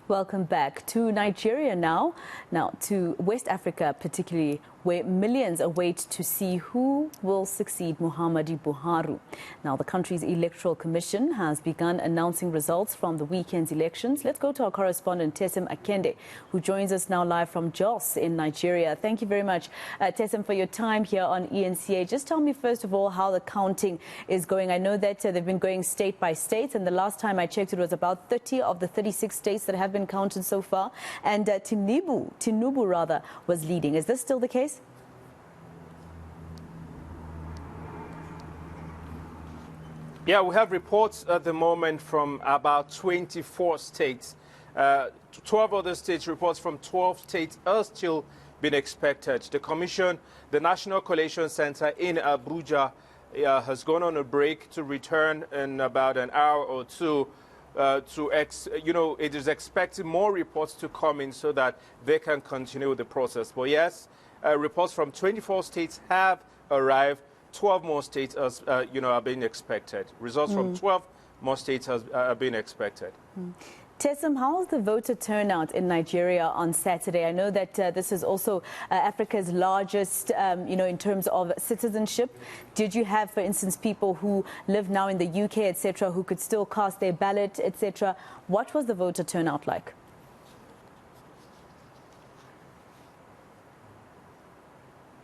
Welcome back to Nigeria now to West Africa particularly, where millions await to see who will succeed Muhammadu Buhari. Now, the country's electoral commission has begun announcing results from the weekend's elections. Let's go to our correspondent, Tesem Akende, who joins us now live from Jos in Nigeria. Thank you very much, Tesem, for your time here on eNCA. Just tell me, first of all, how the counting is going. I know that they've been going state by state, and the last time I checked, it was about 30 of the 36 states that have been counted so far, and Tinubu was leading. Is this still the case? Yeah, we have reports at the moment from about 24 states. 12 other states, reports from 12 states are still being expected. The Commission, the National Collation Center in Abuja, has gone on a break to return in about an hour or two. It is expecting more reports to come in so that they can continue the process. But yes, reports from 24 states have arrived. 12 more states are being expected. Results from 12 more states are being expected. Tesem, how was the voter turnout in Nigeria on Saturday? I know that this is also Africa's largest, in terms of citizenship. Did you have, for instance, people who live now in the UK, etc., who could still cast their ballot, etc.? What was the voter turnout like?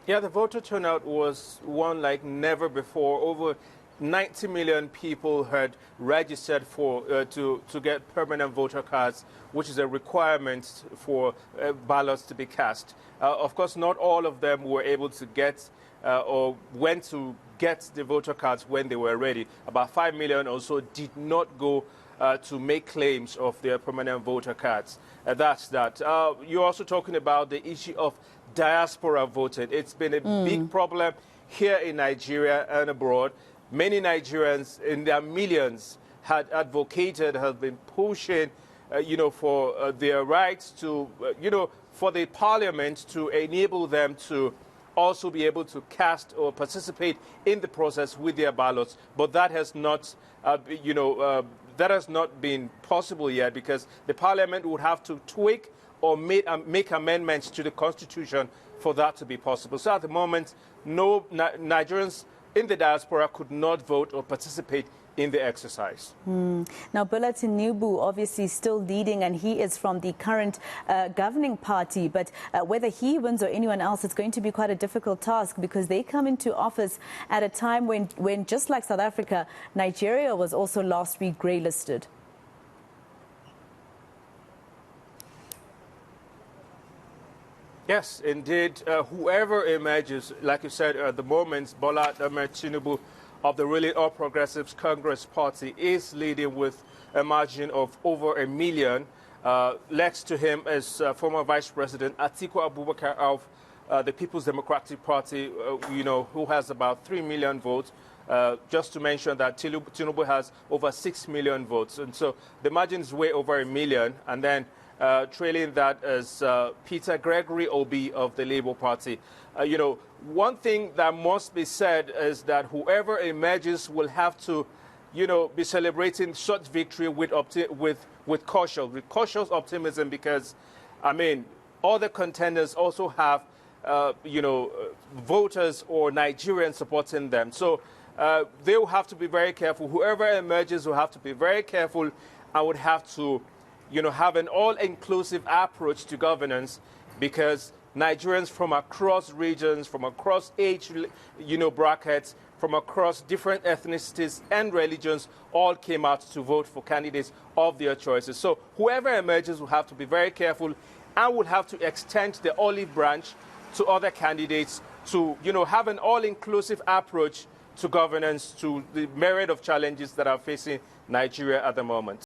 Yeah, the voter turnout was one like never before. Over 90 million people had registered to get permanent voter cards, which is a requirement for ballots to be cast. Of course, not all of them were able to get or went to get the voter cards when they were ready. About 5 million or so did not go to make claims of their permanent voter cards. That's that. You're also talking about the issue of diaspora voting. It's been a big problem here in Nigeria and abroad. Many Nigerians, in their millions, had advocated, have been pushing, for their rights to, for the parliament to enable them to also be able to cast or participate in the process with their ballots. But that has not, that has not been possible yet, because the parliament would have to tweak or make amendments to the constitution for that to be possible. So at the moment, no Nigerians in the diaspora could not vote or participate in the exercise. Now, Bola Tinubu obviously still leading, and he is from the current governing party. But whether he wins or anyone else, it's going to be quite a difficult task, because they come into office at a time when just like South Africa, Nigeria was also last week grey-listed. Yes, indeed. Whoever emerges, like you said, at the moment, Bola Tinubu of the ruling All Progressives Congress Party is leading with a margin of over 1 million. Next to him is former Vice President Atiku Abubakar of the People's Democratic Party, who has about 3 million votes. Just to mention that Tinubu has over 6 million votes. And so the margin is way over 1 million. And then trailing that is Peter Gregory Obi of the Labour Party. One thing that must be said is that whoever emerges will have to, be celebrating such victory with cautious optimism, because, all the contenders also have, voters or Nigerians supporting them. So they will have to be very careful. Whoever emerges will have to be very careful and would have to have an all-inclusive approach to governance, because Nigerians from across regions, from across age, brackets, from across different ethnicities and religions all came out to vote for candidates of their choices. So whoever emerges will have to be very careful and would have to extend the olive branch to other candidates to, have an all-inclusive approach to governance, to the myriad of challenges that are facing Nigeria at the moment.